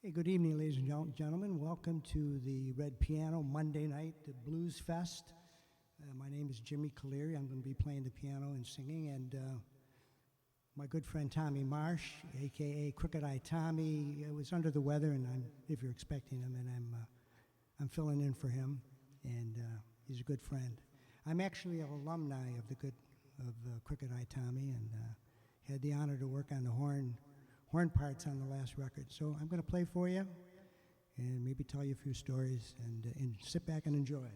Hey, good evening, ladies and gentlemen. Welcome to the Red Piano Monday night Blues Fest. My name is Jimmy Calire. I'm going to be playing the piano and singing, and my good friend Tommy Marsh, aka Crooked Eye Tommy, was under the weather, and if you're expecting him, and I'm filling in for him, and he's a good friend. I'm actually an alumni of Crooked Eye Tommy, and had the honor to work on the horn parts on the last record. So I'm going to play for you and maybe tell you a few stories and sit back and enjoy.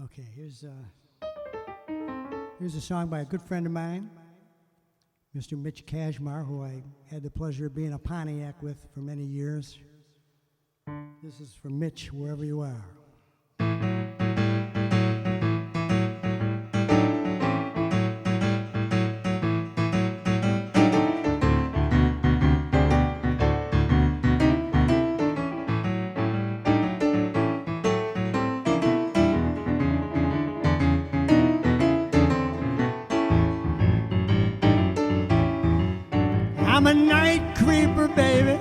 Okay, here's a song by a good friend of mine, Mr. Mitch Kashmar, who I had the pleasure of being a Pontiac with for many years. This is for Mitch, wherever you are. I'm a night creeper, baby.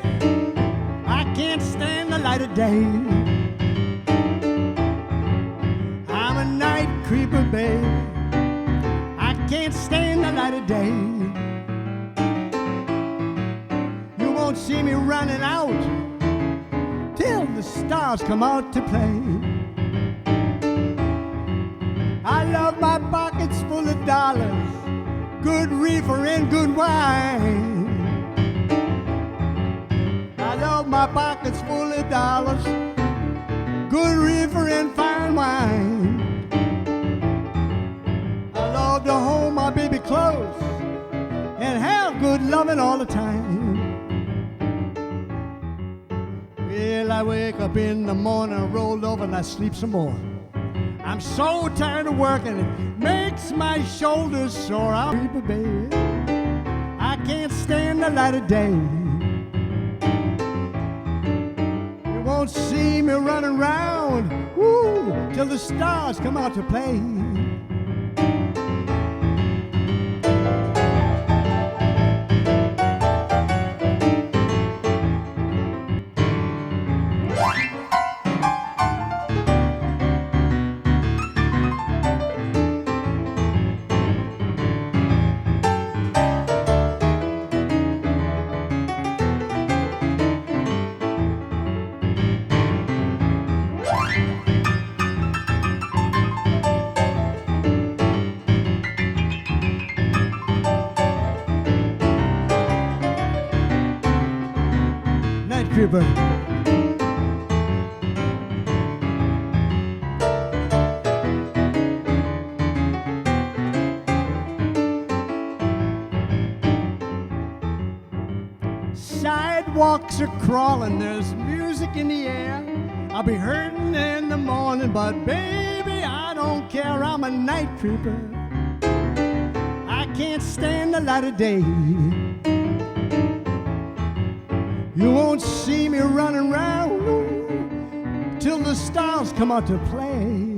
I can't stand the light of day. I'm a night creeper, baby. I can't stand the light of day. You won't see me running out till the stars come out to play. I love my pockets full of dollars, good reefer and good wine. I love my pockets full of dollars, good reefer and fine wine. time. Well, I wake up in the morning, roll over and I sleep some more. I'm so tired of working, it makes my shoulders sore. I'll be baby. I can't stand the light of day. You won't see me running around, woo, till the stars come out to play. Creeper. Sidewalks are crawling, there's music in the air. I'll be hurting in the morning, but baby, I don't care. I'm a night creeper. I can't stand the light of day. You won't see me running around till the stars come out to play.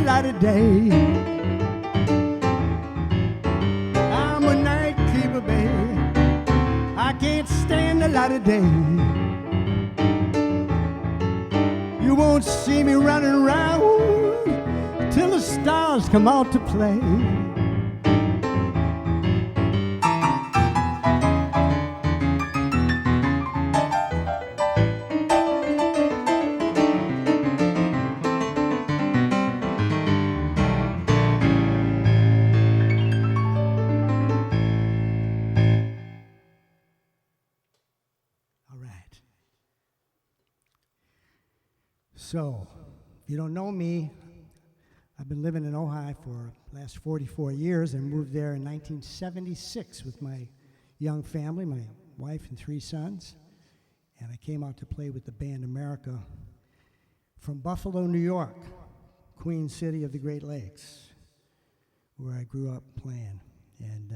Light of day. I'm a night creeper, baby. I can't stand the light of day. You won't see me running around till the stars come out to play. So, if you don't know me, I've been living in Ojai for the last 44 years and moved there in 1976 with my young family, my wife and 3 sons. And I came out to play with the band America from Buffalo, New York, Queen City of the Great Lakes, where I grew up playing. And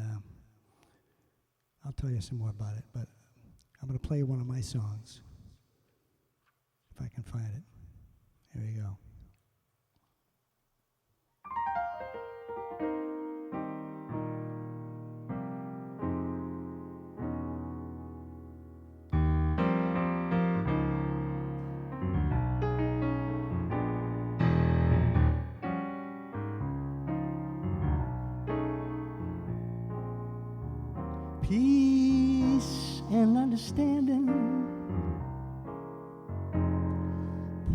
I'll tell you some more about it, but I'm going to play one of my songs, if I can find it. Here we go. Peace and understanding.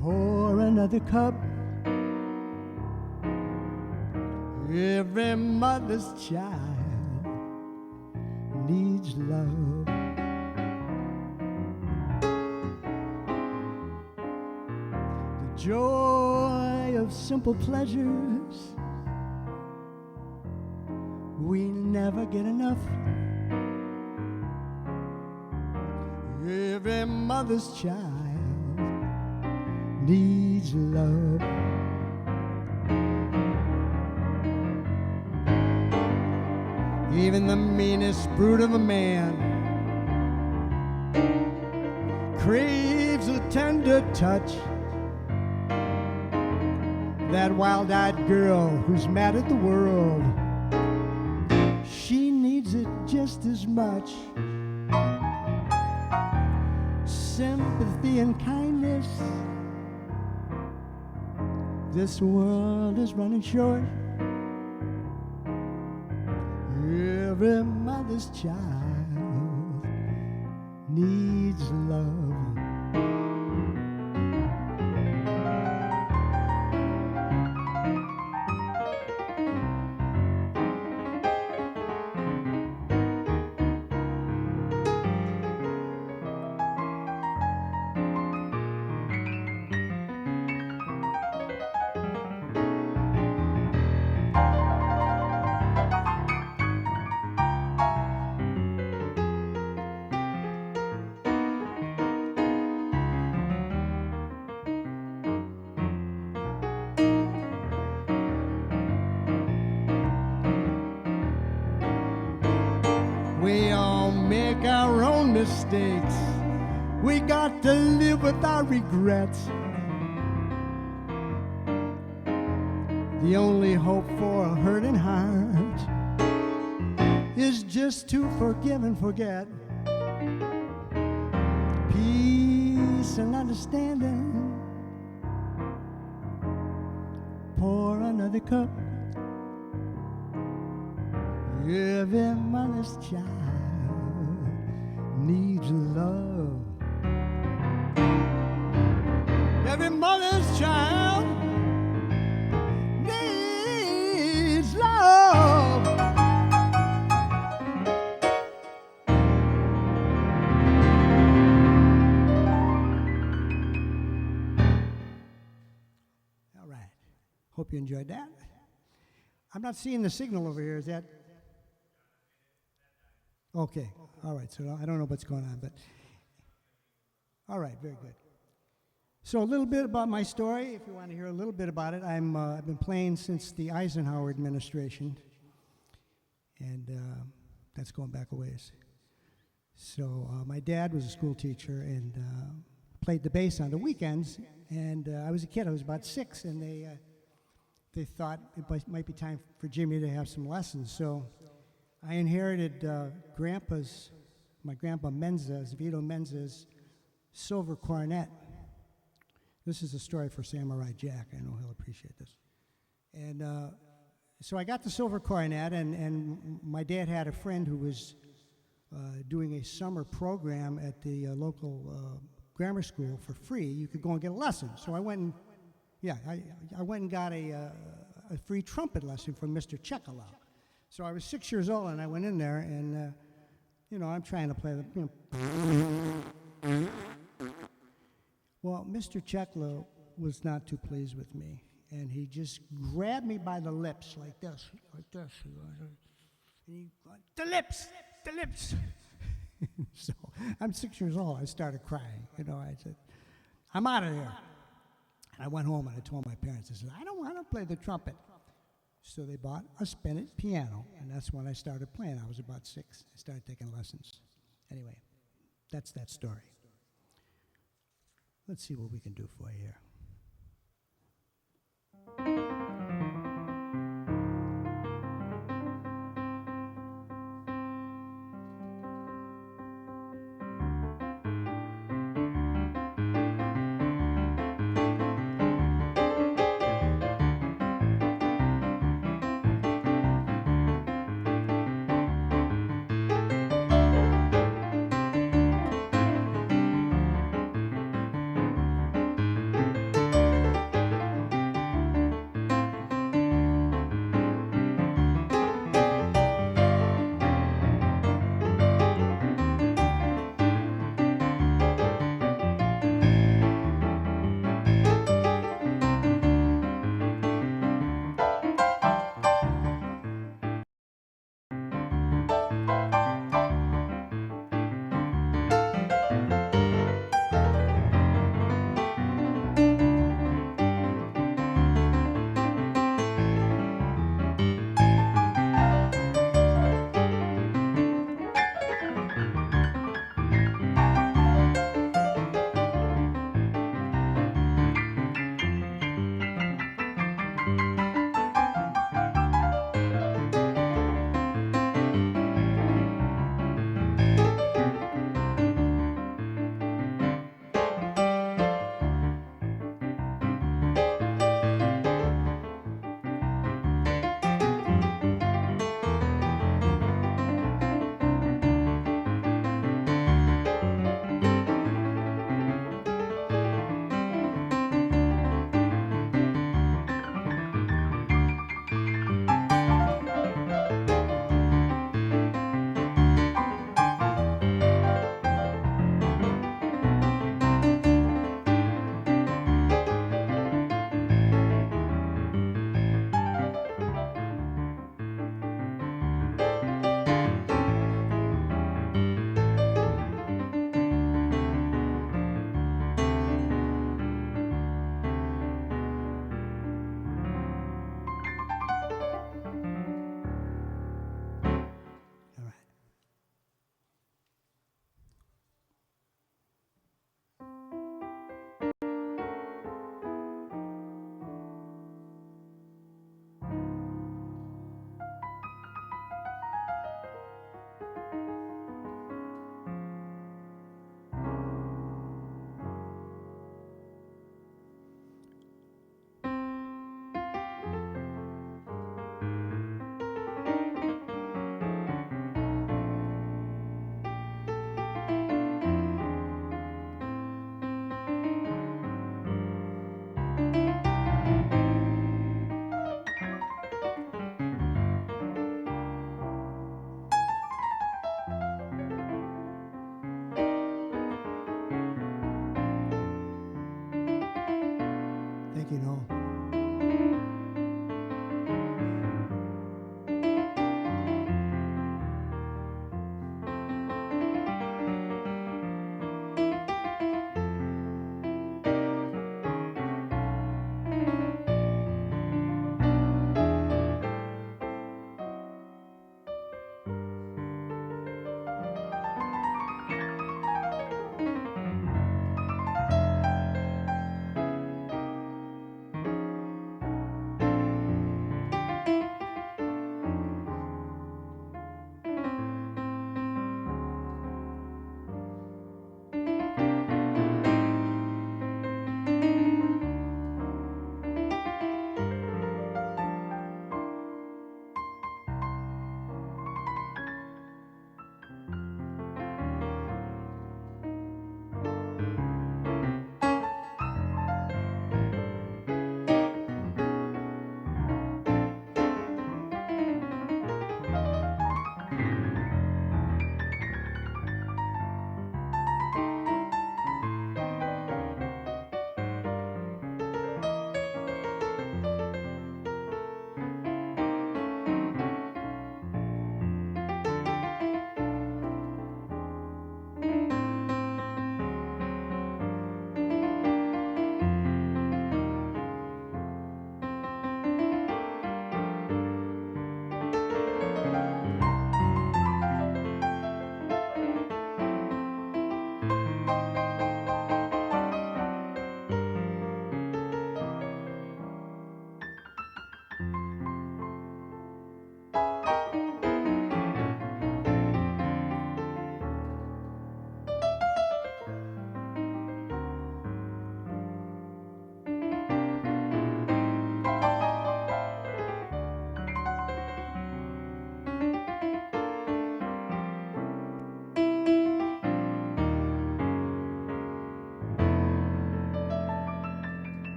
Pour another cup. Every mother's child needs love. The joy of simple pleasures, we never get enough. Every mother's child needs love. Even the meanest brute of a man craves a tender touch. That wild-eyed girl who's mad at the world, she needs it just as much. Sympathy and kindness, this world is running short. Every mother's child needs love. We all make our own mistakes. We got to live with our regrets. The only hope for a hurting heart is just to forgive and forget. Peace and understanding. Pour another cup. Every mother's child needs love. Every mother's child needs love. All right. Hope you enjoyed that. I'm not seeing the signal over here. Is that? Okay, all right, so I don't know what's going on, but all right, very good. So a little bit about my story, if you want to hear a little bit about it. I've been playing since the Eisenhower administration, and that's going back a ways. So my dad was a school teacher and played the bass on the weekends, and I was a kid, I was about 6, and they thought it might be time for Jimmy to have some lessons, so I inherited my grandpa Menza's, Vito Menza's silver cornet. This is a story for Samurai Jack. I know he'll appreciate this. And so I got the silver cornet, and my dad had a friend who was doing a summer program at the local grammar school for free. You could go and get a lesson. So I went and, I went and got a free trumpet lesson from Mr. Chekalow. So I was 6 years old, and I went in there, and, I'm trying to play the, Well, Mr. Chekalow was not too pleased with me, and he just grabbed me by the lips like this. And he, the lips. So I'm 6 years old. I started crying. I said, I'm out of here. And I went home, and I told my parents, I said, I don't want to play the trumpet. So they bought a spinet piano, and that's when I started playing. I was about 6. I started taking lessons. Anyway, that's that story. Let's see what we can do for you here.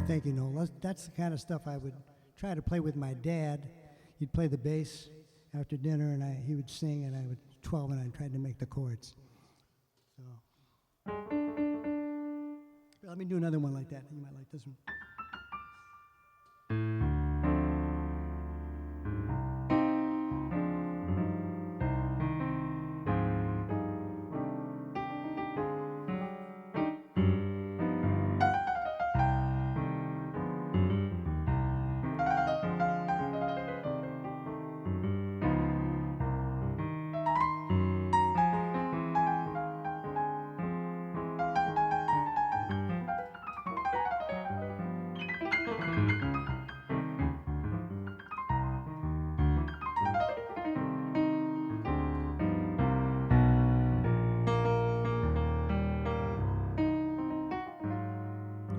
Thank you, Noel. That's the kind of stuff I would try to play with my dad. He'd play the bass after dinner, and he would sing, and I was 12, and I tried to make the chords. So, let me do another one like that. You might like this one.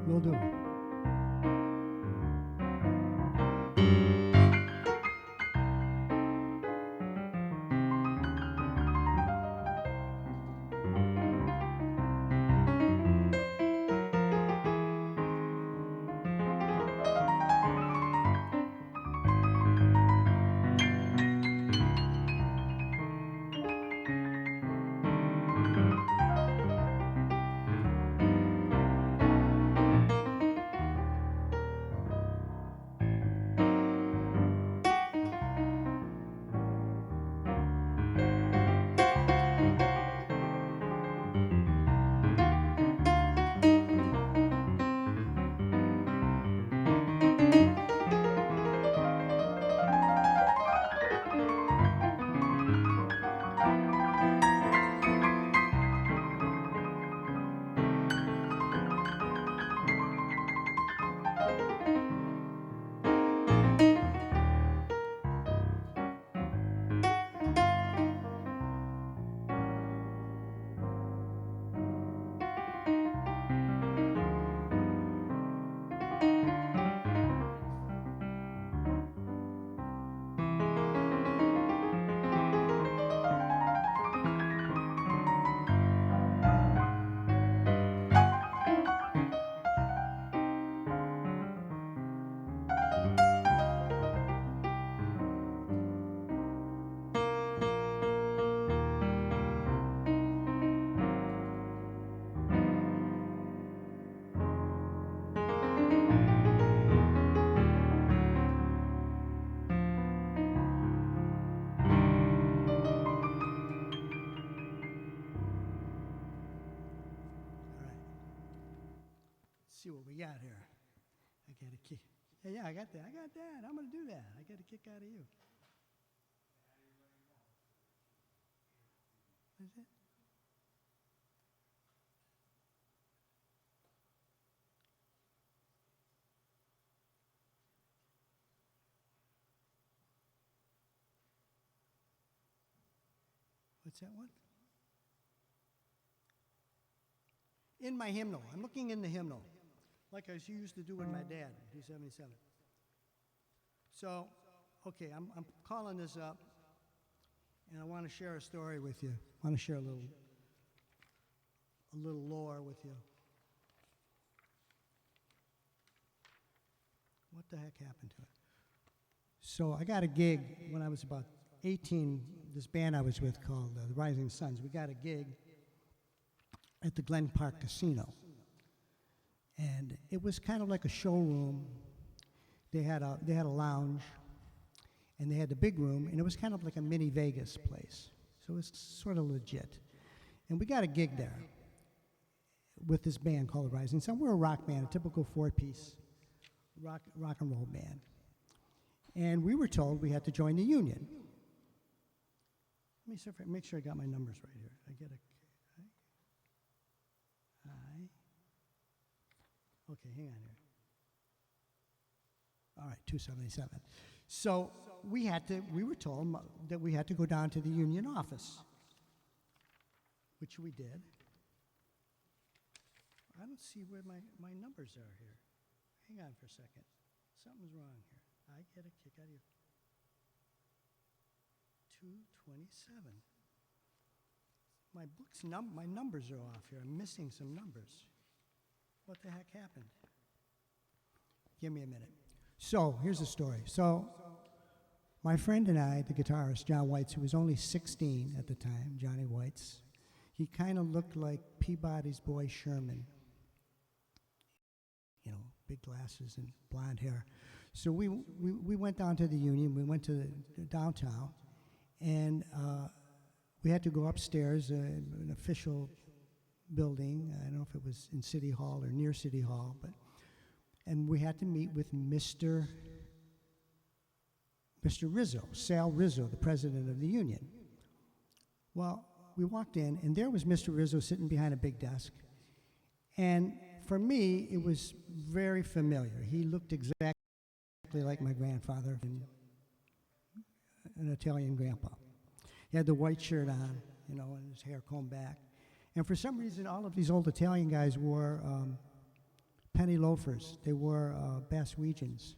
Will do. See what we got here. I got a kick. Yeah, I got that. I'm going to do that. I get a kick out of you. What is it? What's that one? In my hymnal. I'm looking in the hymnal, like I used to do with my dad, D77. So, okay, I'm calling this up, and I want to share a story with you. I want to share a little lore with you. What the heck happened to it? So I got a gig when I was about 18, this band I was with called the Rising Suns. We got a gig at the Glen Park Casino. And it was kind of like a showroom. They had a lounge, and they had the big room, and it was kind of like a mini Vegas place. So it was sort of legit. And we got a gig there with this band called the Rising Sun. We're a rock band, a typical four-piece rock and roll band. And we were told we had to join the union. Let me see if make sure I got my numbers right here. I get a okay, hang on here. All right, 277. So we were told that we had to go down to the union office, which we did. I don't see where my numbers are here. Hang on for a second. Something's wrong here. I get a kick out of you. 227. My numbers are off here. I'm missing some numbers. What the heck happened? Give me a minute. So here's the story. So my friend and I, the guitarist, John Whites, who was only 16 at the time, Johnny Whites, he kind of looked like Peabody's boy Sherman. You know, big glasses and blonde hair. So we went down to the Union. We went to the downtown, and we had to go upstairs, an official building. I don't know if it was in City Hall or near City Hall, and we had to meet with Mr. Rizzo, Sal Rizzo, the president of the Union. Well, we walked in, and there was Mr. Rizzo sitting behind a big desk. And for me, it was very familiar. He looked exactly like my grandfather, an Italian grandpa. He had the white shirt on, you know, and his hair combed back. And for some reason, all of these old Italian guys wore penny loafers. They wore Baswegians.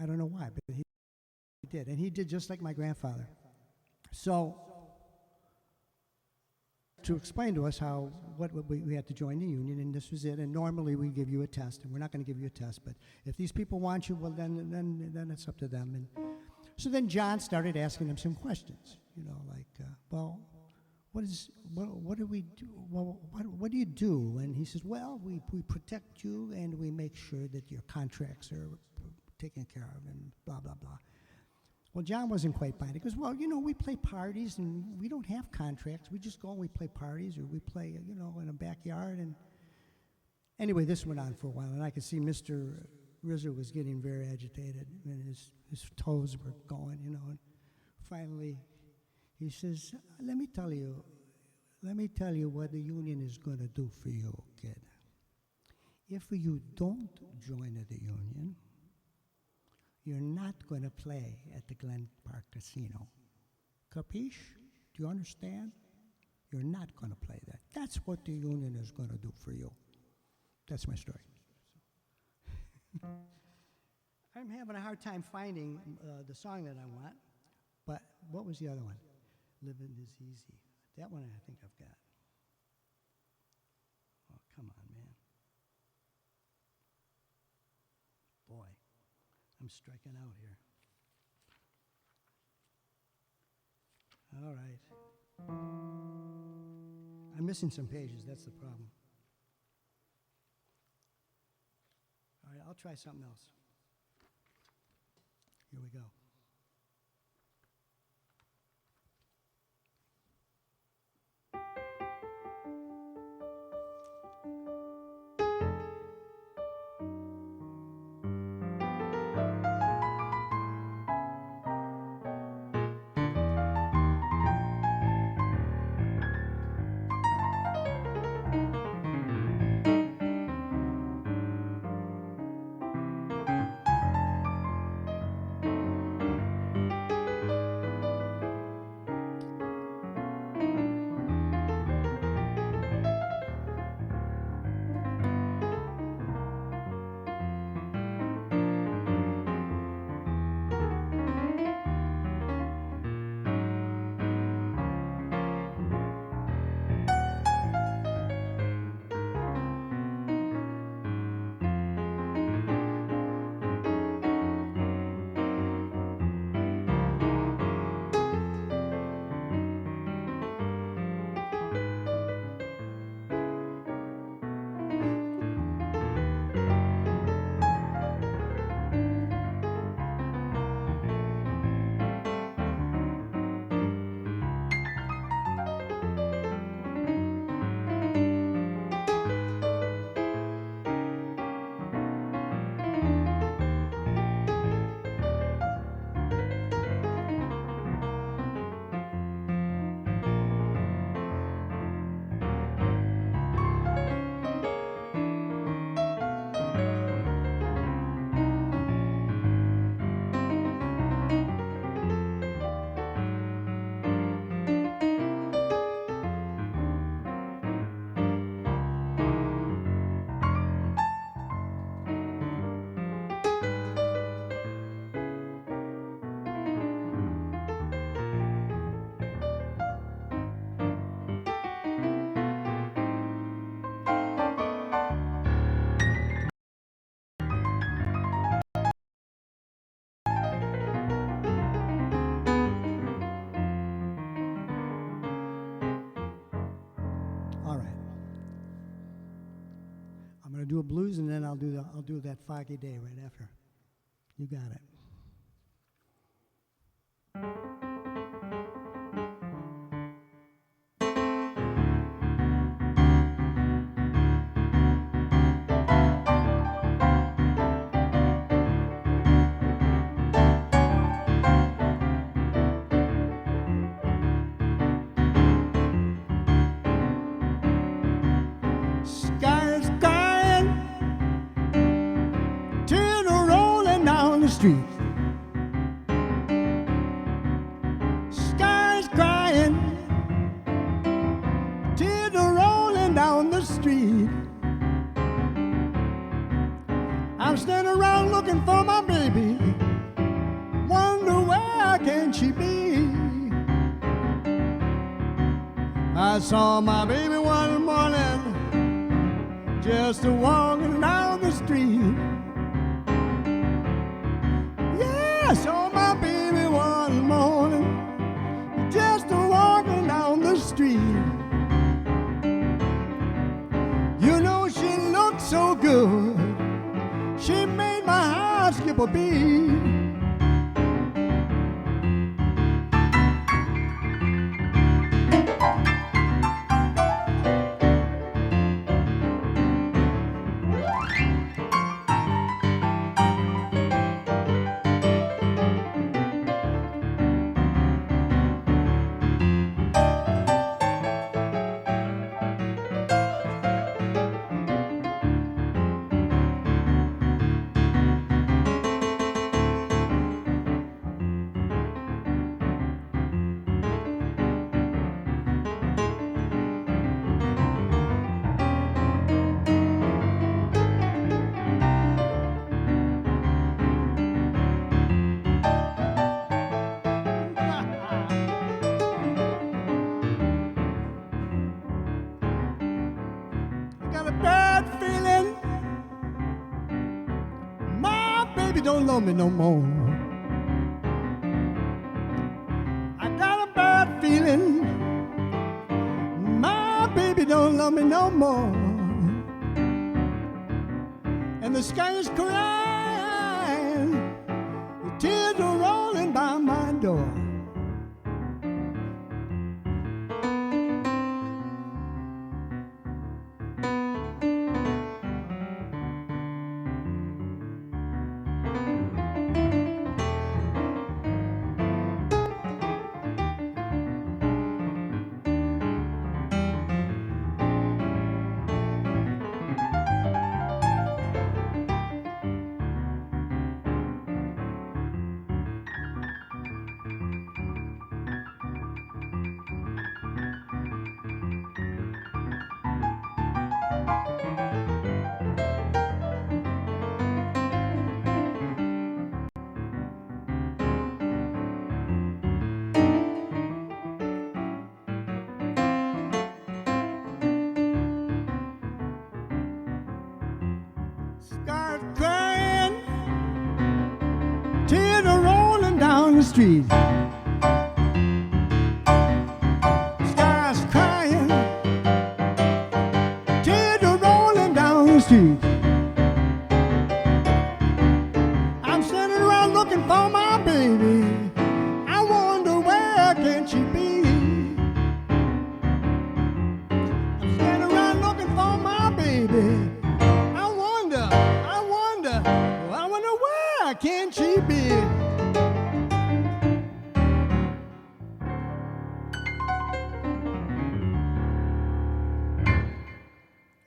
I don't know why, but he did. And he did just like my grandfather. So, to explain to us what we had to join the union, and this was it. And normally we give you a test, and we're not going to give you a test, but if these people want you, well, then it's up to them. And so then John started asking them some questions, you know, like, well, what do we do? Well, what do you do? And he says, well, we protect you, and we make sure that your contracts are taken care of, and blah, blah, blah. Well, John wasn't quite buying it. He goes, well, you know, we play parties, and we don't have contracts. We just go and we play parties, or we play, you know, in a backyard. And anyway, this went on for a while, and I could see Mr. Rizzo was getting very agitated, and his toes were going, you know. And finally, he says, let me tell you what the union is going to do for you, kid. If you don't join the union, you're not going to play at the Glen Park Casino. Capiche? Do you understand? You're not going to play that. That's what the union is going to do for you. That's my story. I'm having a hard time finding the song that I want, but what was the other one? Living is easy. That one I think I've got. Oh, come on, man. Boy. I'm striking out here. All right. I'm missing some pages, that's the problem. All right, I'll try something else. Here we go. do a blues, and then I'll do that Foggy Day right after. You got it. Sky's crying, tears are rolling down the street. Sky's crying, tears are rolling down the street. I'm standing around looking for my baby, wonder where can she be? I saw my baby one morning, just walking down the street. Yeah, I saw my baby one morning, just walking down the street. You know she looked so good, she made my heart skip a beat. Got a bad feeling my baby don't love me no more. I got a bad feeling my baby don't love me no more. And the sky is crying, the tears are rolling by my door. Start crying, tears are rolling down the street. Sky's crying, tears are rolling down the street. I'm standing around looking for my baby, I wonder where can she be? I'm standing around looking for my baby, where can she be? All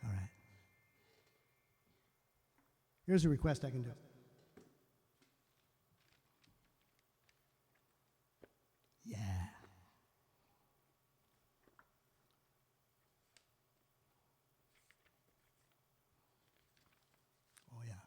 right. Here's a request I can do. Yeah. Oh, yeah.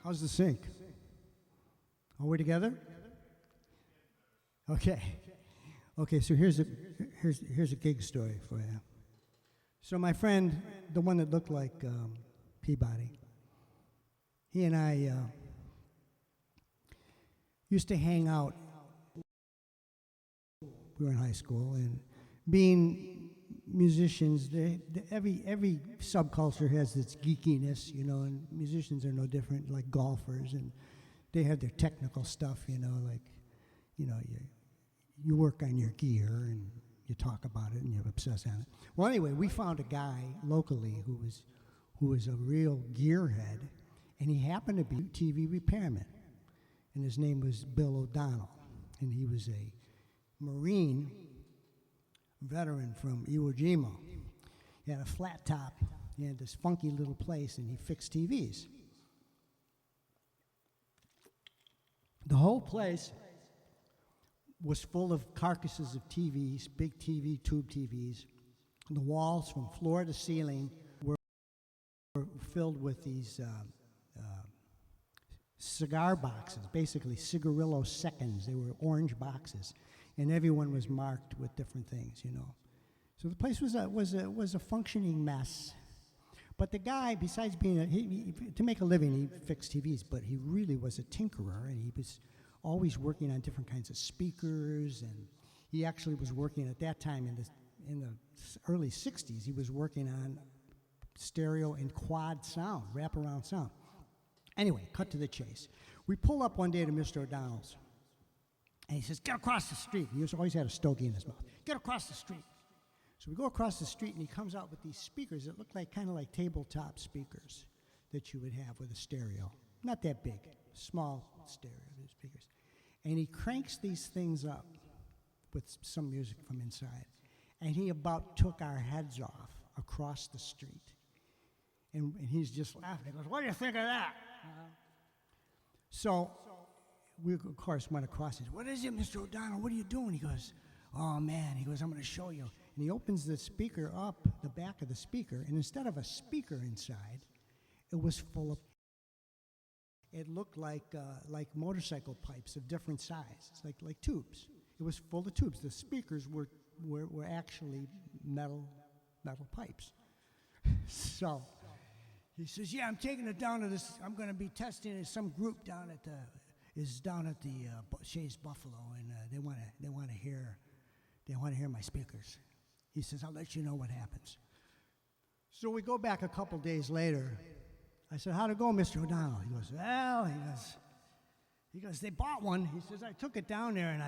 How's the sync? Are we together? Okay. Okay, so here's a gig story for you. So my friend, the one that looked like Peabody, he and I used to hang out. We were in high school, and being musicians, every subculture has its geekiness, you know, and musicians are no different, like golfers, and they have their technical stuff, you know, like, you know, you work on your gear, and you talk about it, and you obsess on it. Well, anyway, we found a guy locally who was a real gearhead, and he happened to be a TV repairman, and his name was Bill O'Donnell, and he was a Marine veteran from Iwo Jima. He had a flat top, he had this funky little place, and he fixed TVs. The whole place was full of carcasses of TVs, big TV, tube TVs. The walls from floor to ceiling were filled with these cigar boxes, basically cigarillo seconds. They were orange boxes, and everyone was marked with different things, you know. So the place was a functioning mess. But the guy, besides being to make a living, he fixed TVs, but he really was a tinkerer, and he was always working on different kinds of speakers, and he actually was working at that time in the early 60s, he was working on stereo and quad sound, wraparound sound. Anyway, cut to the chase. We pull up one day to Mr. O'Donnell's, and he says, "Get across the street." He always had a stogie in his mouth. "Get across the street." So we go across the street, and he comes out with these speakers that look like kind of like tabletop speakers that you would have with a stereo. Not that big, small stereo speakers. And he cranks these things up with some music from inside. And he about took our heads off across the street. And he's just laughing. He goes, "What do you think of that?" So we, of course, went across. He said, "What is it, Mr. O'Donnell? What are you doing?" He goes, "Oh, man." He goes, "I'm going to show you." And he opens the speaker up, the back of the speaker, and instead of a speaker inside, it was full of, it looked like motorcycle pipes of different sizes, like tubes. It was full of tubes. The speakers were actually metal pipes. So he says, "Yeah, I'm taking it down to this. I'm going to be testing it. Some group down at the Shays Buffalo, and they want to hear my speakers." He says, "I'll let you know what happens." So we go back a couple days later. I said, "How'd it go, Mr. O'Donnell?" He goes, "Well," He goes, they bought one. He says, I took it down there, and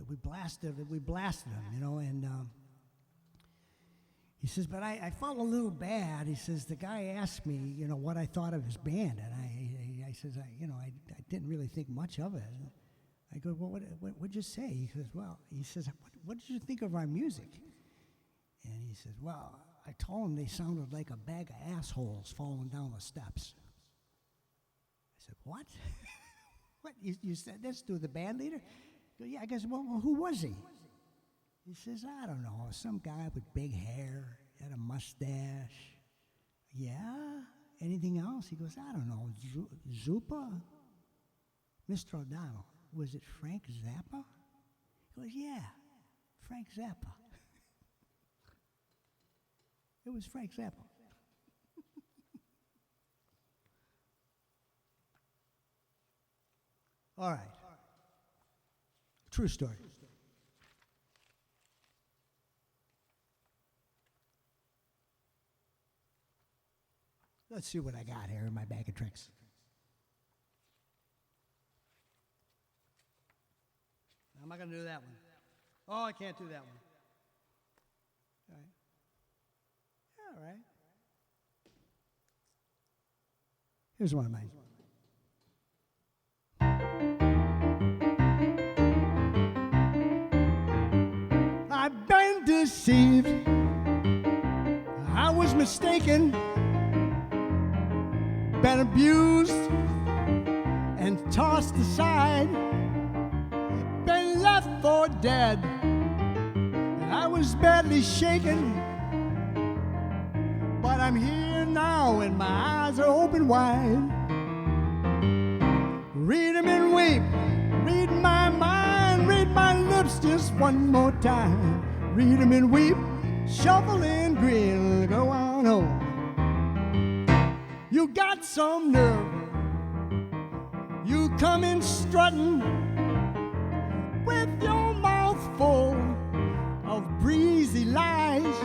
we blasted them, and he says, but I felt a little bad. He says, the guy asked me, what I thought of his band, and I says, I didn't really think much of it. I go, well, what'd you say? He says, what did you think of our music? And he says, well, I told him they sounded like a bag of assholes falling down the steps. I said, what? What, you said this to the band leader? I go, yeah. I guess, well, who was he? He says, I don't know, some guy with big hair, had a mustache. Yeah? Anything else? He goes, I don't know, Zupa? Mr. O'Donnell, was it Frank Zappa? He goes, yeah, Frank Zappa. It was Frank Zappa. All right. True story. Let's see what I got here in my bag of tricks. I'm not going to do that one. Oh, I can't do that one. All right. All right. Here's one of mine. I've been deceived. I was mistaken. Been abused and tossed aside. Been left for dead. I was badly shaken. But I'm here now and my eyes are open wide. Read 'em and weep. Read my mind. Read my lips just one more time. Read 'em and weep. Shuffle and grin. Go on home. You got some nerve. You come in strutting with your mouth full of breezy lies.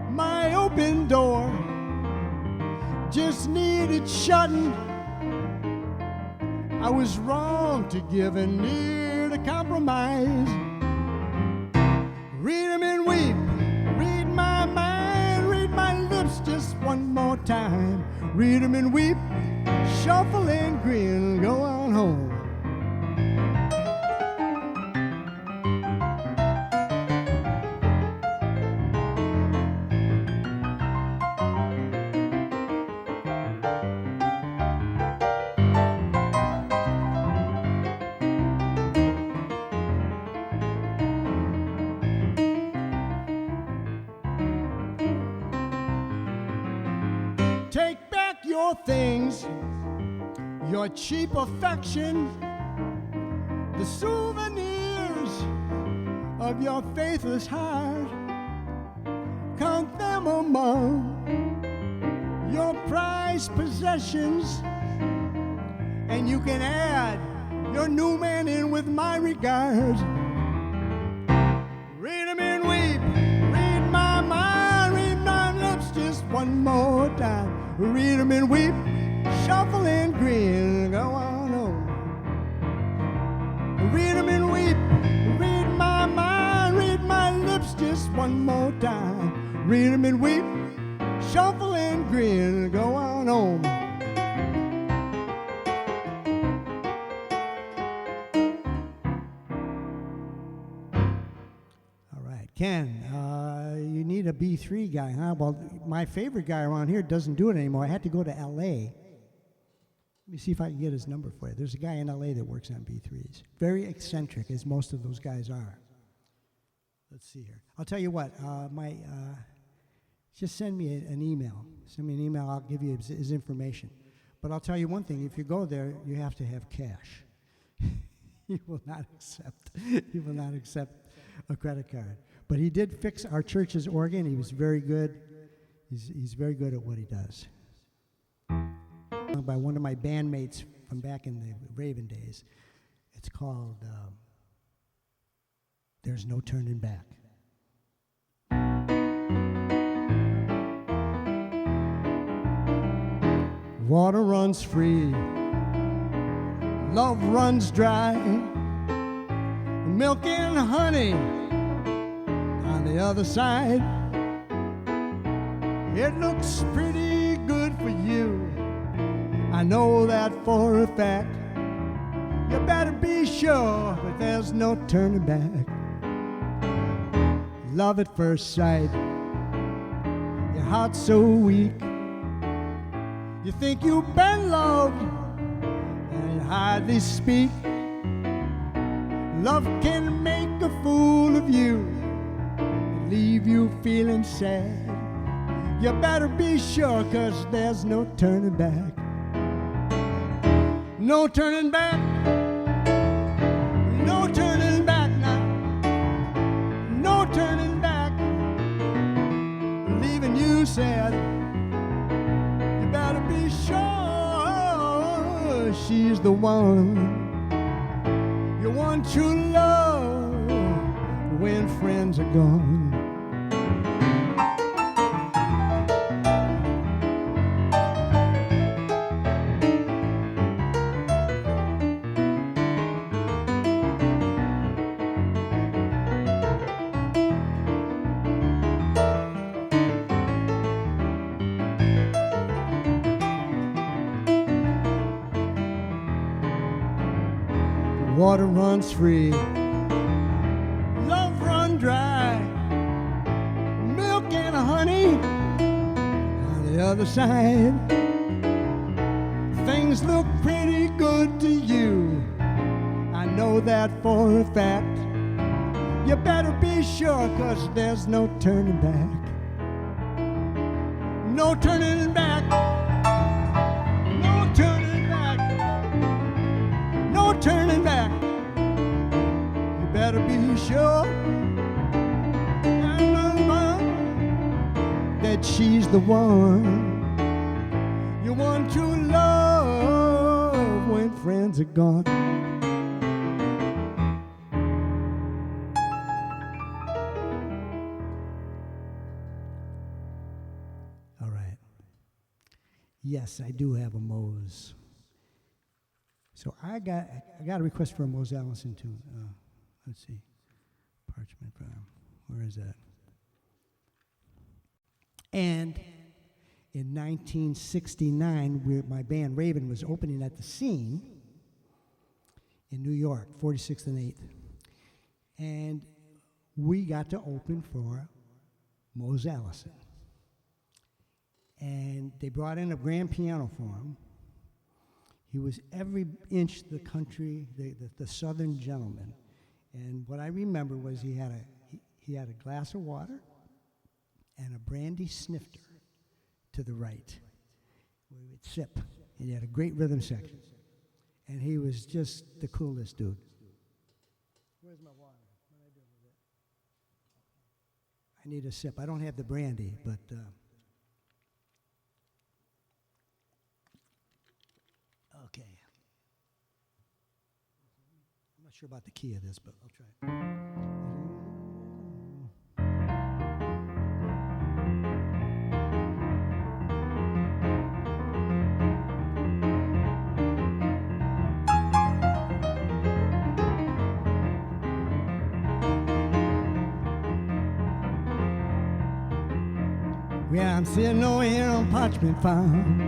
My open door just needed shutting. I was wrong to give an ear to compromise. Read 'em and weep. Read my mind. Read my lips just one more time. Read 'em and weep. Shuffle and grin. Go on home. Take back your things, your cheap affection, the souvenirs of your faithless heart. Count them among your prized possessions, and you can add your new man in with my regards. Read 'em and weep, read my mind, read my lips just one more time. Read 'em and weep, shuffle and grin, go on home. Read 'em and weep, read my mind, read my lips just one more time. Read 'em and weep, shuffle and grin, go on home. All right, Ken, you need a B3 guy, huh? Well, my favorite guy around here doesn't do it anymore. I had to go to L.A. Let me see if I can get his number for you. There's a guy in L.A. that works on B3s. Very eccentric, as most of those guys are. Let's see here. I'll tell you what, just send me an email. Send me an email, I'll give you his information. But I'll tell you one thing, if you go there, you have to have cash. He will not accept a credit card. But he did fix our church's organ. He was very good. He's very good at what he does. By one of my bandmates from back in the Raven days. It's called There's No Turning Back. Water runs free love runs dry. Milk and honey on the other side. It looks pretty good for you, I know that for a fact. You better be sure that there's no turning back. Love at first sight, your heart's so weak. You think you've been loved and you hardly speak. Love can make a fool of you and leave you feeling sad. You better be sure, 'cause there's no turning back. No turning back. No turning back now. No turning back. Leaving you sad. You better be sure she's the one. You want true love when friends are gone. Water runs free, love run dry. Milk and honey on the other side. Things look pretty good to you, I know that for a fact. You better be sure, 'cause there's no turning back. No turning back. No turning back. No turning back. You better be sure that she's the one. You want true love when friends are gone. All right. Yes, I do have a Mos. So I got a request for a Mos Allison tune. Let's see, Parchment Farm. Where is that? And in 1969, my band Raven was opening at the Scene in New York, 46th and 8th, and we got to open for Mos Allison. And they brought in a grand piano for him. He was every inch the country, the Southern gentleman. And what I remember was he had a glass of water and a brandy snifter to the right. We would sip, and he had a great rhythm section. And he was just the coolest dude. Where's my water? What did I do with it? I need a sip. I don't have the brandy, but okay. I'm not sure about the key of this, but I'll try it. Yeah, I'm sitting over here on Parchment Farm.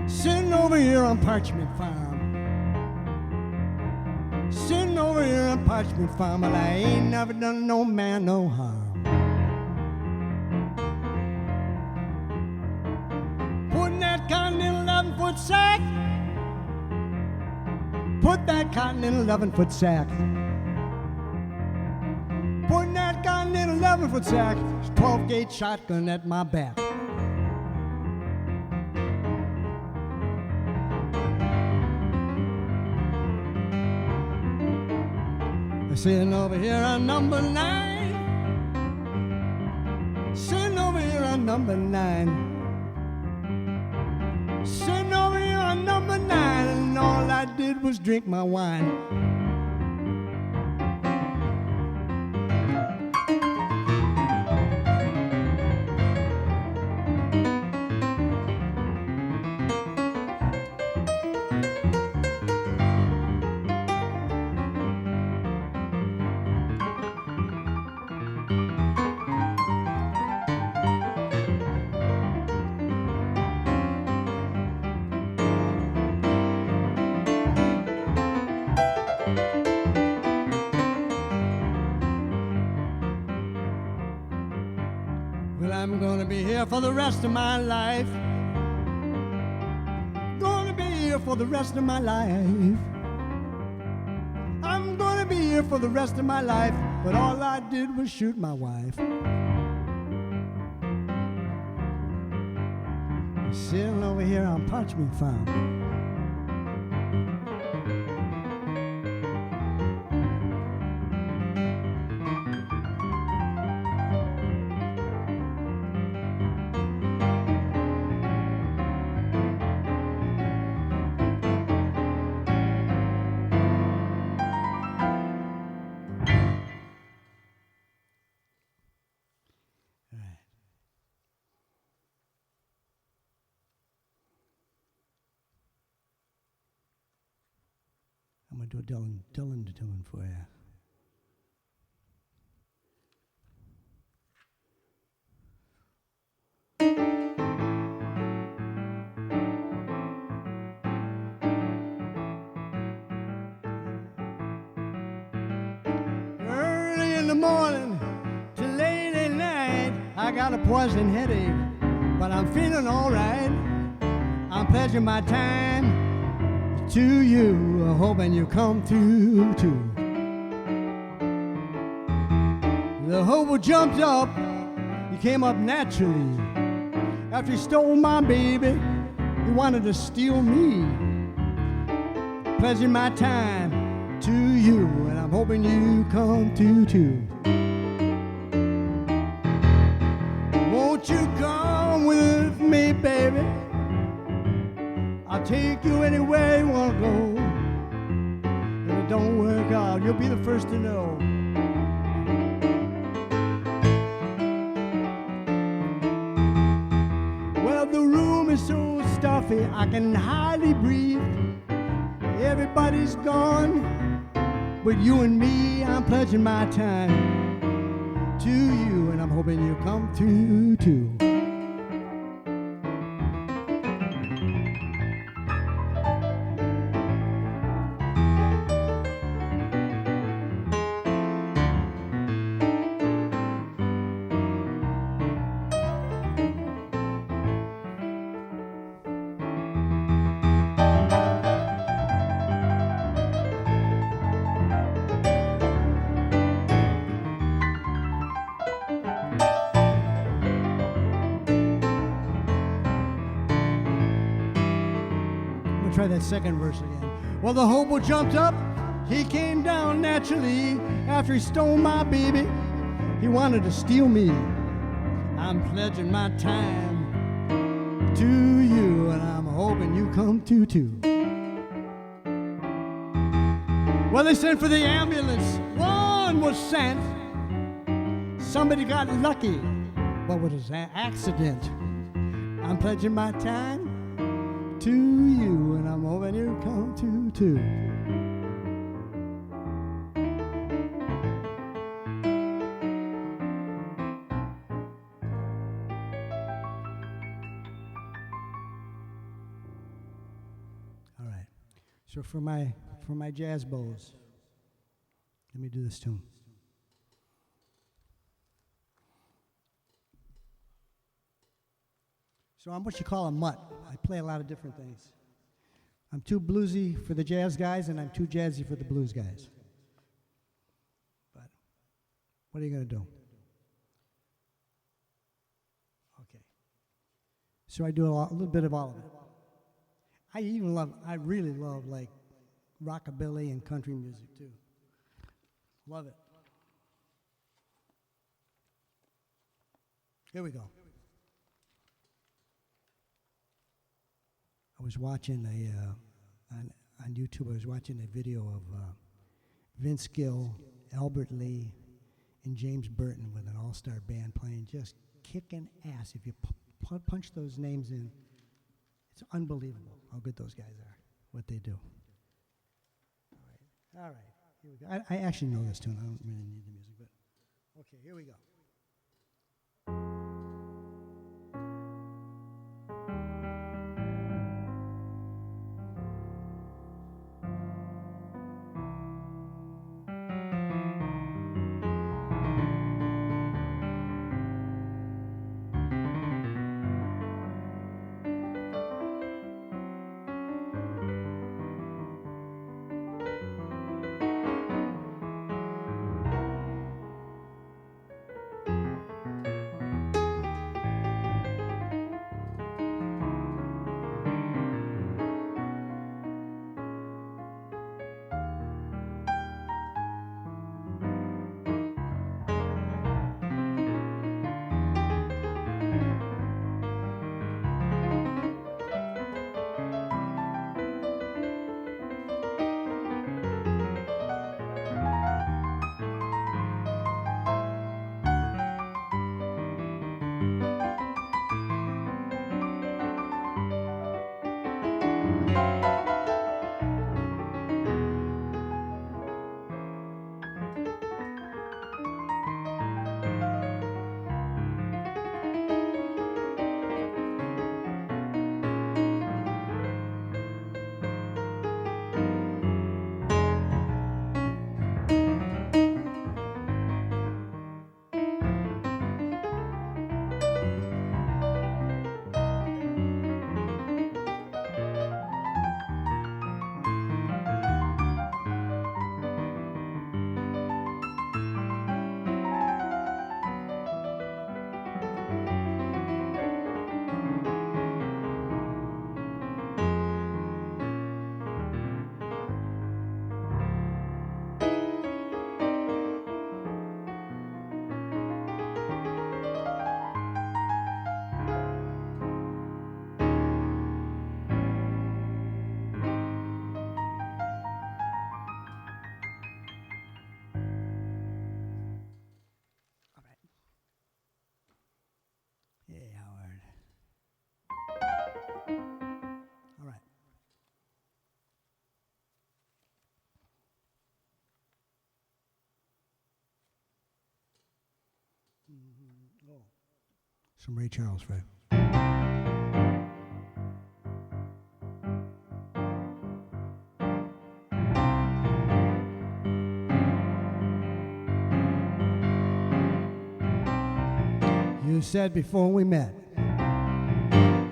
Sitting over here on Parchment Farm. Sitting over here on Parchment Farm, but I ain't never done no man no harm. Putting that cotton in a 11-foot sack. Put that cotton in a 11-foot sack. Putting that cotton in a 11-foot sack. 12-gauge shotgun at my back. Sitting over here on number 9. Sitting over here on number 9. Sitting over here on number 9, and all I did was drink my wine. gonna be here for the rest of my life. Gonna be here for the rest of my life. I'm gonna be here for the rest of my life, but all I did was shoot my wife. Sitting over here on Parchment Farm. I'm going to do a Dylan tune for you. Early in the morning to late at night, I got a poison headache, but I'm feeling all right. I'm pledging my time to you, hoping you come through too. The hobo jumped up, he came up naturally. After he stole my baby, he wanted to steal me. Pledging my time to you, and I'm hoping you come through too. Won't you come with me, baby? I'll take you anywhere you want to go. If it don't work out, you'll be the first to know. Well, the room is so stuffy, I can hardly breathe. Everybody's gone, but you and me, I'm pledging my time to you, and I'm hoping you come through too. Try that second verse again. Well, the hobo jumped up, he came down naturally. After he stole my baby, he wanted to steal me. I'm pledging my time to you, and I'm hoping you come through too. Well, they sent for the ambulance. One was sent. Somebody got lucky, but it was an accident. I'm pledging my time to you, and I'm hoping you come to too. All right. So for my jazz bows, let me do this tune. So I'm what you call a mutt. I play a lot of different things. I'm too bluesy for the jazz guys, and I'm too jazzy for the blues guys. But what are you going to do? Okay. So I do a little bit of all of it. I really love like rockabilly and country music too. Love it. Here we go. I was watching on YouTube, I was watching a video of Vince Gill, Albert Lee, and James Burton with an all-star band playing, just kicking ass. If you punch those names in, it's unbelievable how good those guys are, what they do. All right, here we go. I actually know this tune. I don't really need the music, but okay, here we go. All right. Oh. Some Ray Charles, Fred. You said before we met,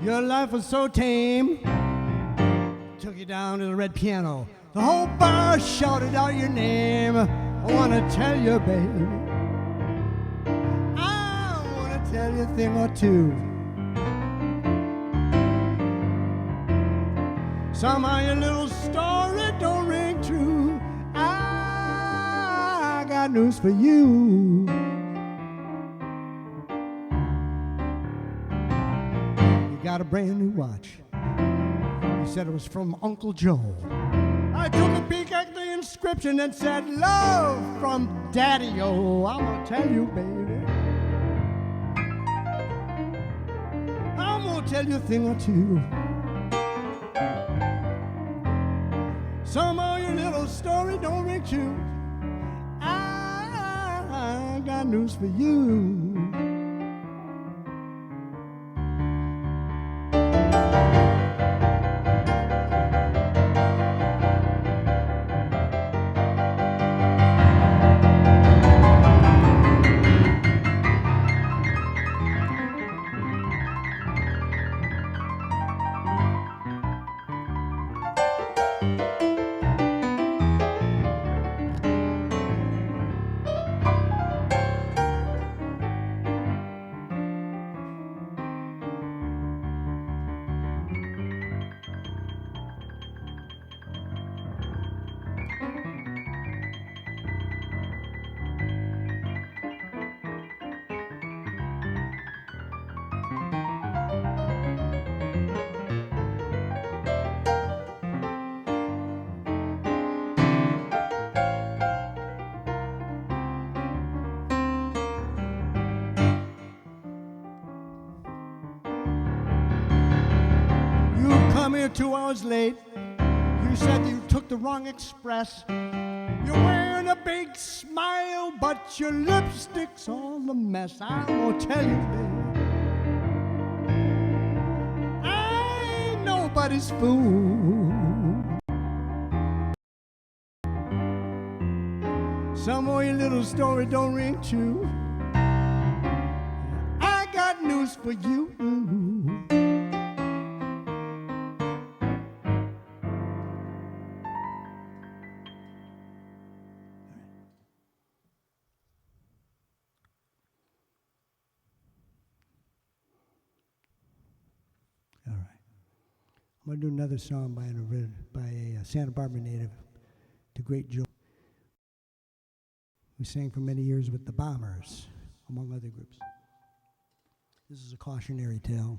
your life was so tame. Took you down to the red piano. The whole bar shouted out your name. I want to tell you, baby, I want to tell you a thing or two. Somehow your little story don't ring true. I got news for you. You got a brand new watch. He said it was from Uncle Joe. I took a peek at the inscription and said, love from Daddy-O. I'm gonna tell you, baby, I'm gonna tell you a thing or two. Somehow your little story don't ring true. I got news for you. Come here 2 hours late. You said you took the wrong express. You're wearing a big smile, but your lipstick's all a mess. I'm gonna tell you, baby, I ain't nobody's fool. Some more your little story don't ring true. I got news for you. All right. I'm going to do another song by a Santa Barbara native, the great Joe, who sang for many years with the Bombers, among other groups. This is a cautionary tale.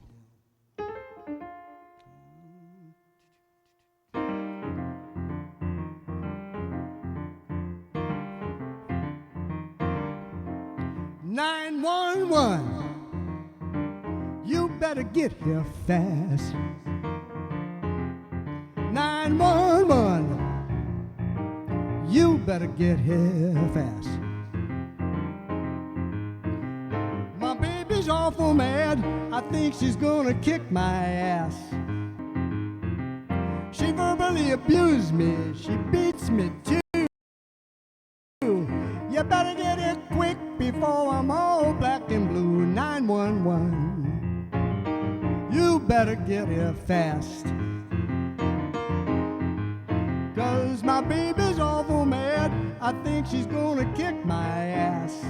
"911, you better get here fast. better get here fast. My baby's awful mad. I think she's gonna kick my ass. She verbally abused me. She beats me too. You better get here quick before I'm all black and blue. 911. You better get here fast. 'Cause my baby's awful mad. I think she's gonna kick my ass.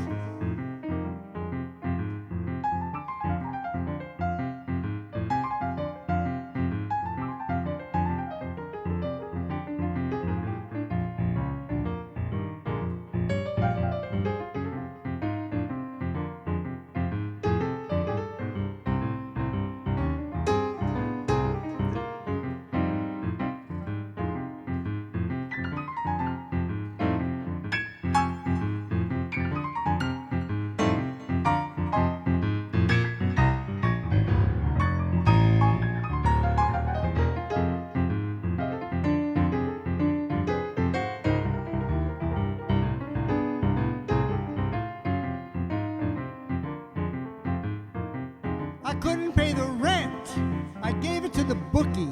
I couldn't pay the rent. I gave it to the bookie.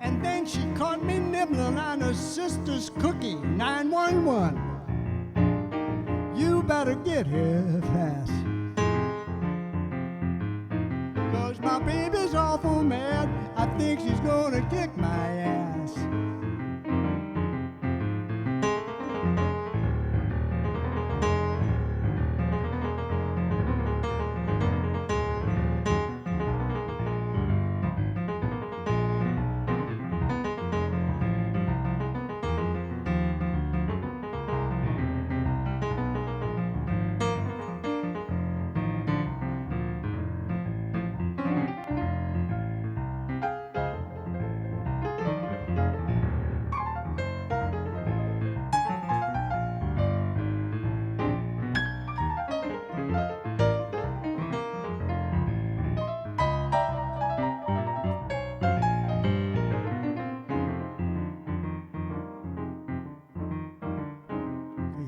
And then she caught me nibbling on her sister's cookie. 911. You better get here fast. 'Cause my baby's awful mad. I think she's gonna kick my ass.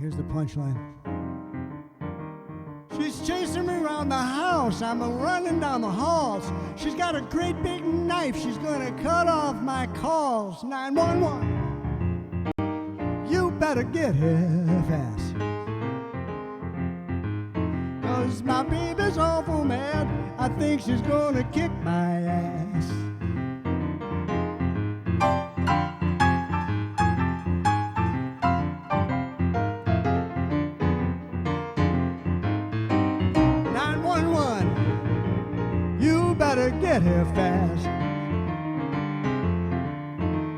Here's the punchline. She's chasing me around the house. I'm running down the halls. She's got a great big knife. She's gonna cut off my calls. 911. You better get here fast. 'Cause my baby's awful mad. I think she's gonna kick my ass. You better get here fast.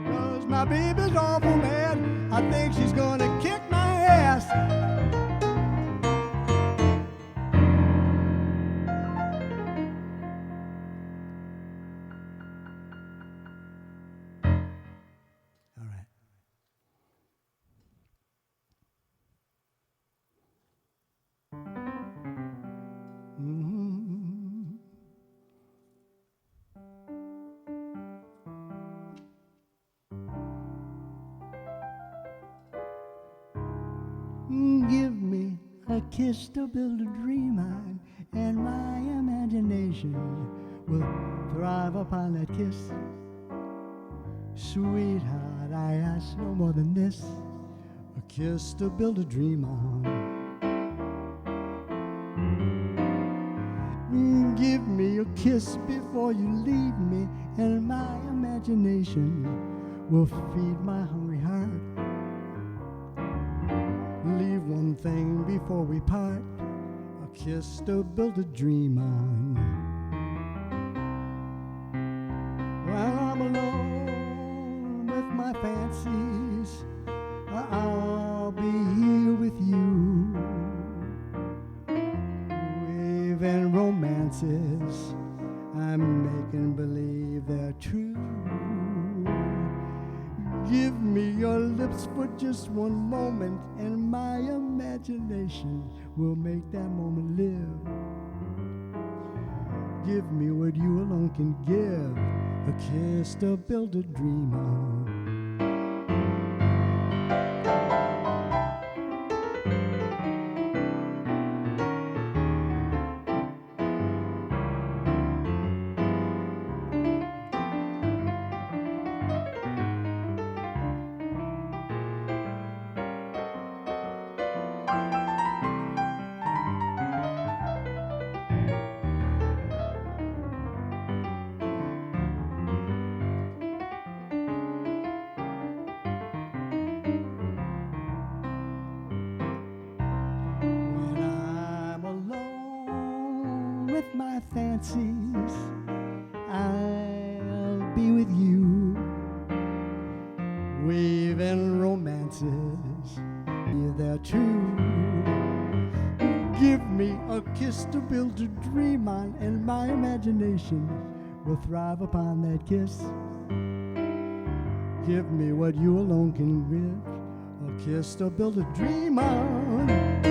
'Cause my baby's awful mad. I think she's gonna kick my ass. All right. Give me a kiss to build a dream on, and my imagination will thrive upon that kiss. Sweetheart, I ask no more than this, a kiss to build a dream on. Give me a kiss before you leave me, and my imagination will feed my hungry heart. Leave one thing before we part, a kiss to build a dream on. While I'm alone with my fancies, I'll be here with you. Weaving romances, I'm making believe they're true. Give me your lips for just one moment, and my imagination will make that moment live. Give me what you alone can give, a kiss to build a dream on. believe in romances, if they're true. Give me a kiss to build a dream on, and my imagination will thrive upon that kiss. Give me what you alone can give, a kiss to build a dream on.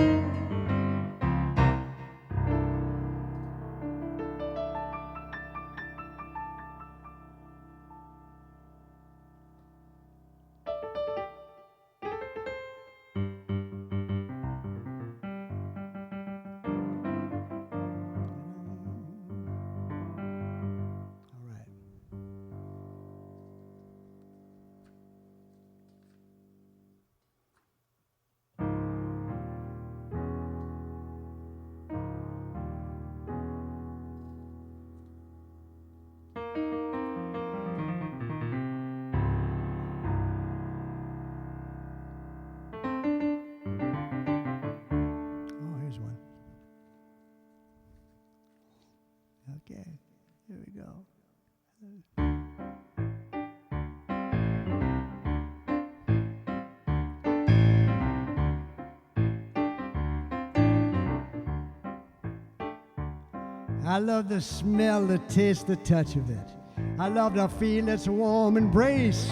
Okay, here we go. I love the smell, the taste, the touch of it. I love to feel its warm embrace.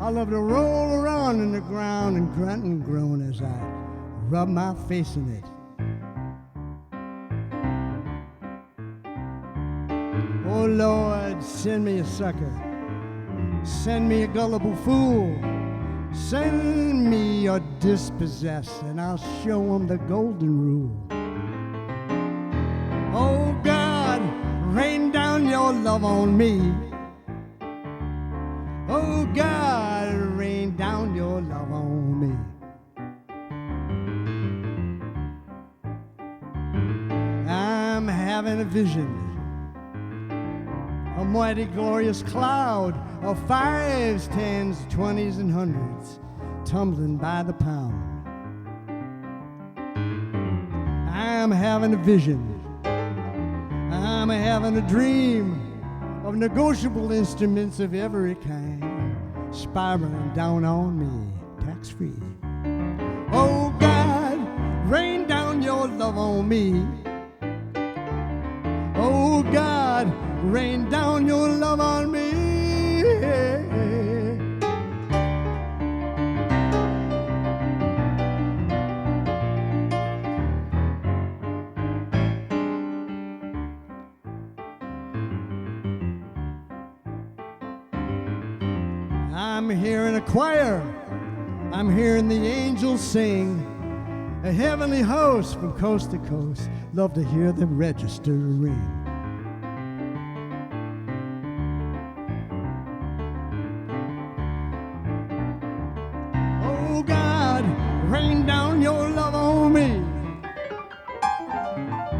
I love to roll around in the ground and grunt and groan as I rub my face in it. Oh Lord, send me a sucker. Send me a gullible fool. Send me a dispossessed, and I'll show 'em the golden rule. Oh God, rain down your love on me. Oh God, rain down your love on me. I'm having a vision, a mighty glorious cloud of 5s, 10s, 20s, and 100s tumbling by the pound. I'm having a vision, I'm having a dream of negotiable instruments of every kind spiraling down on me, tax-free. Oh God, rain down your love on me. Oh God, rain down your love on me. I'm hearing a choir, I'm hearing the angels sing, a heavenly host from coast to coast, love to hear the register ring. Oh God, rain down your love on me.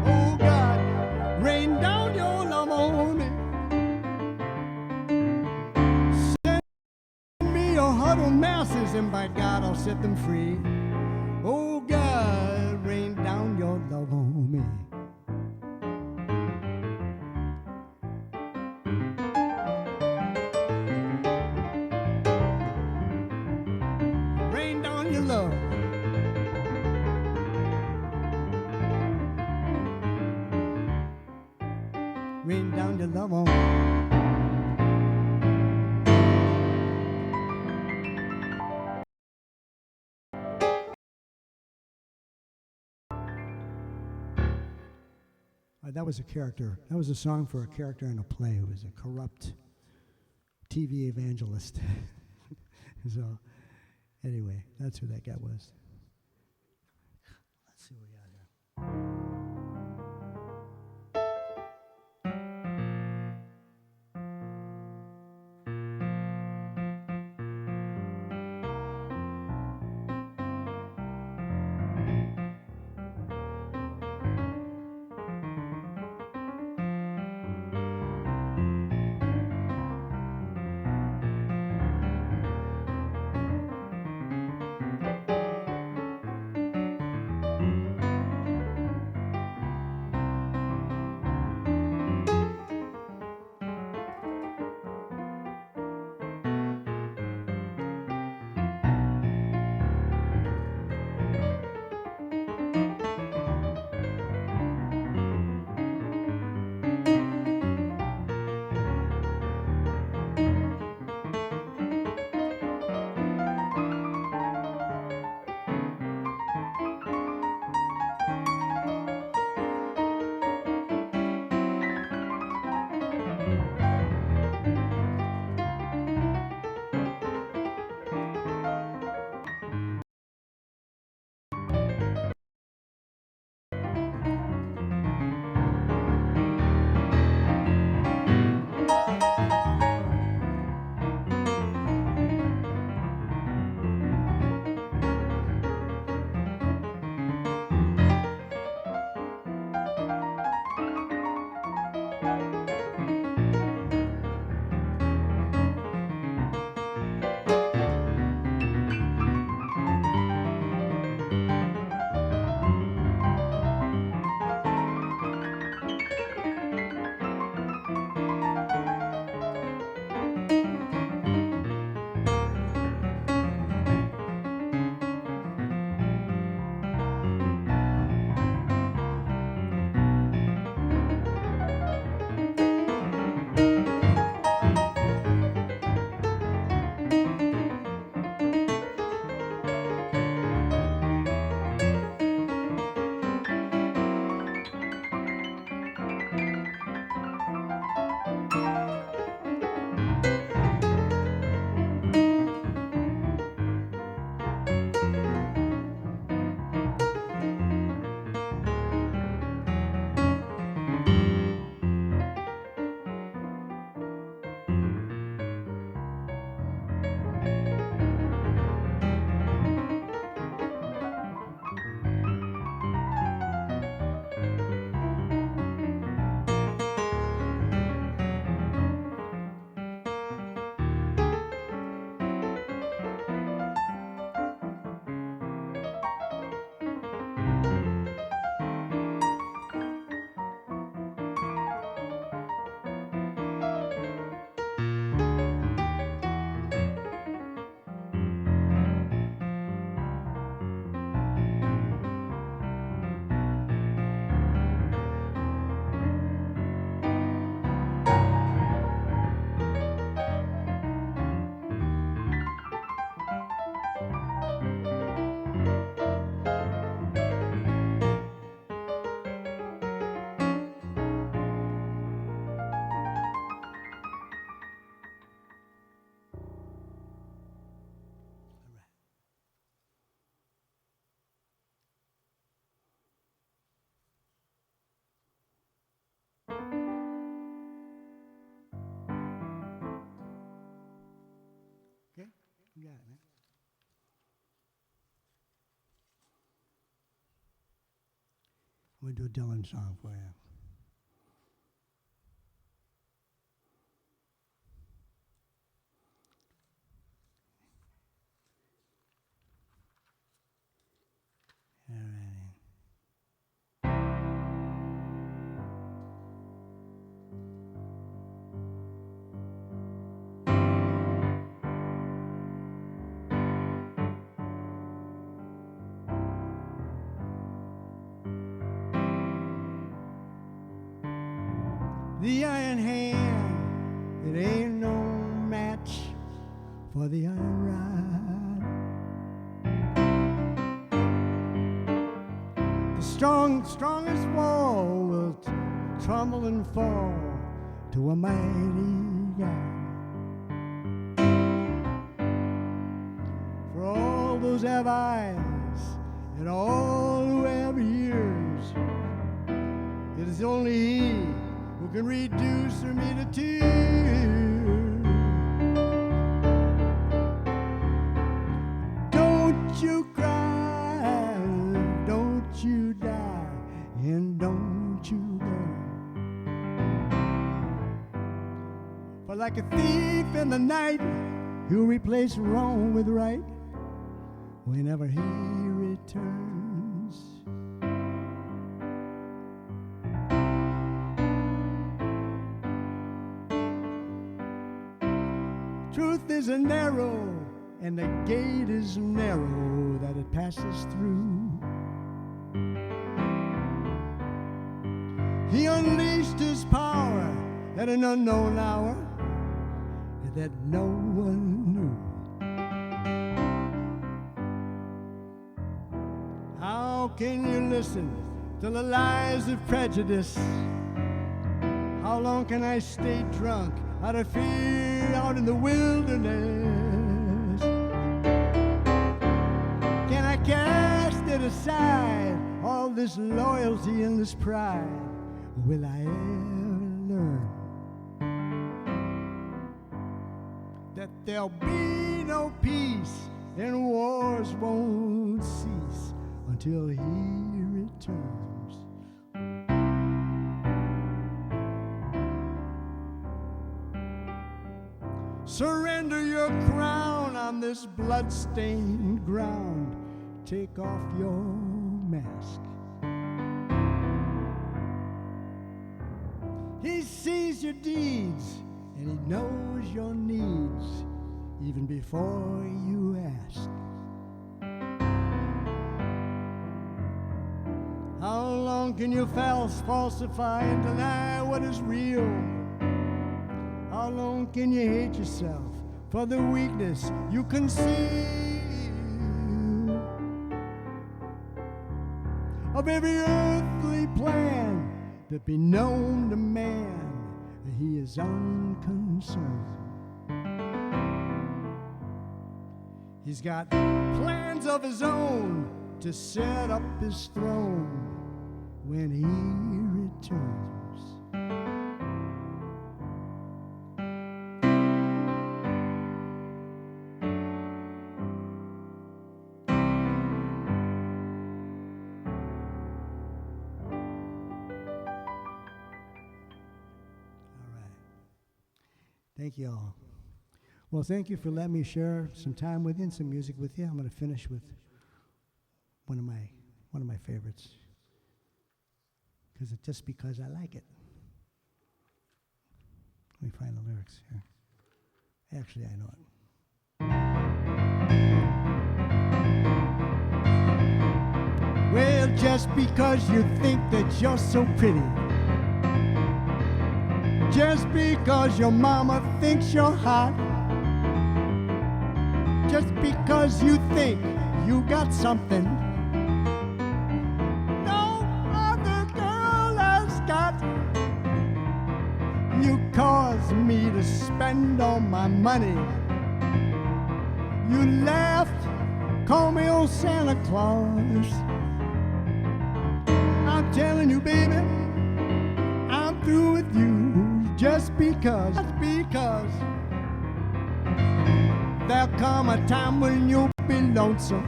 Oh God, rain down your love on me. Huddled masses, and by God I'll set them free. Oh God, rain down your love on me. Rain down your love. Rain down your love on me. That was a character. That was a song for a character in a play. It was a corrupt TV evangelist. So, anyway, that's who that guy was. Let's see what we got here. You got it, man. I'm going to do a Dylan song for you. All right. The iron hand, it ain't no match for the iron rod. The strongest wall will tumble and fall to a mighty God. For all those have eyes and all who have ears, it is only He who can reduce me to tears. Don't you cry, don't you die, and don't you burn. For like a thief in the night, he'll replace wrong with right whenever He returns. Truth is a narrow, and the gate is narrow that it passes through. He unleashed His power at an unknown hour that no one knew. How can you listen to the lies of prejudice? How long can I stay drunk out of fear out in the wilderness? Can I cast it aside, all this loyalty and this pride? Will I ever learn that there'll be no peace and wars won't cease until He returns? Surrender your crown on this blood-stained ground. Take off your mask. He sees your deeds and He knows your needs even before you ask. How long can you falsify and deny what is real? How long can you hate yourself for the weakness you conceal? Of every earthly plan that be known to man, He is unconcerned. He's got plans of His own to set up His throne when He returns. Thank you all. Well, thank you for letting me share some time with you and some music with you. I'm going to finish with one of my favorites, just because I like it. Let me find the lyrics here. Actually, I know it. Well, just because you think that you're so pretty, just because your mama thinks you're hot, just because you think you got something no other girl has got, you cause me to spend all my money. You laughed, call me old Santa Claus. I'm telling you, baby, I'm through with you. Just because There'll come a time when you'll be lonesome.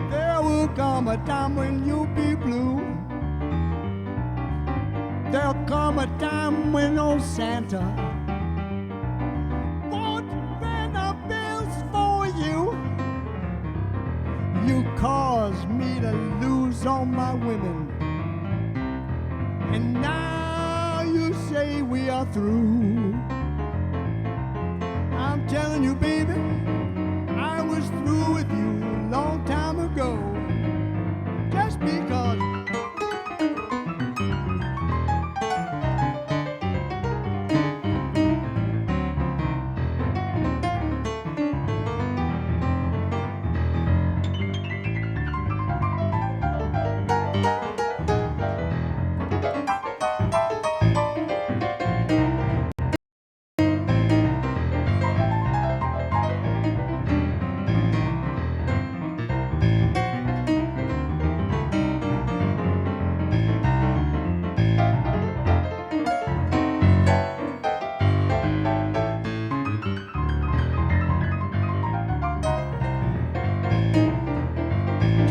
There will come a time when you'll be blue. There'll come a time when old Santa won't bend the bills for you. You caused me to lose all my women, and now you say we are through. I'm telling you, baby, I was through with you a long time ago. Just because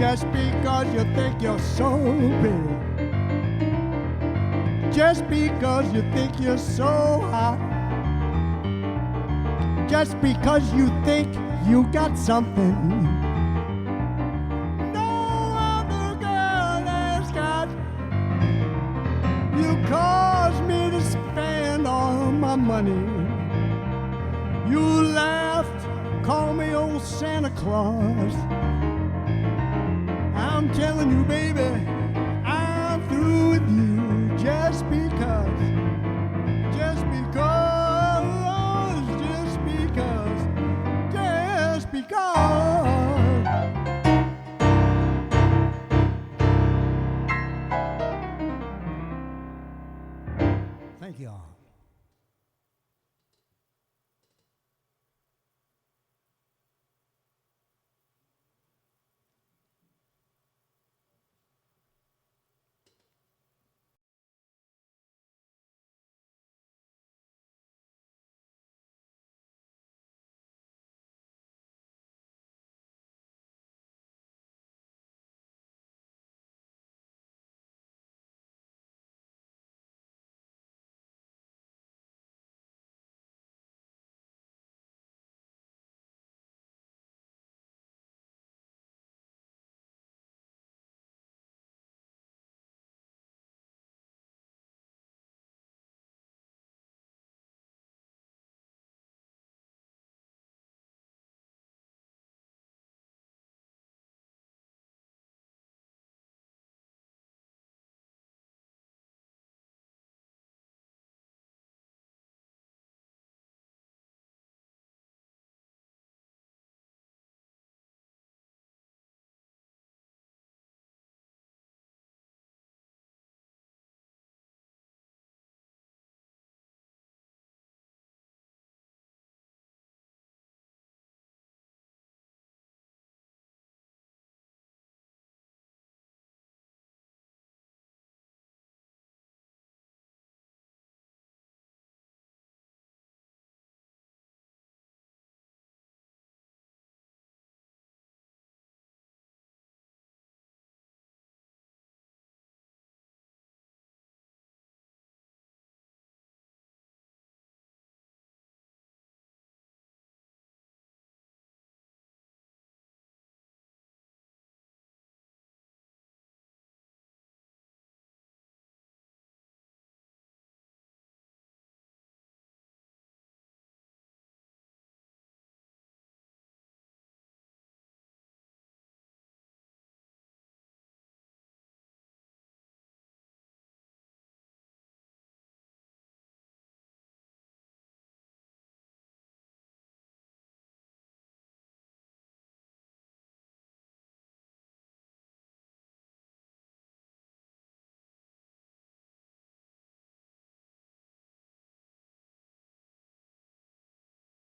just because you think you're so big, just because you think you're so hot, just because you think you got something no other girl has got, you caused me to spend all my money. You laughed, called me old Santa Claus. I'm telling you, baby,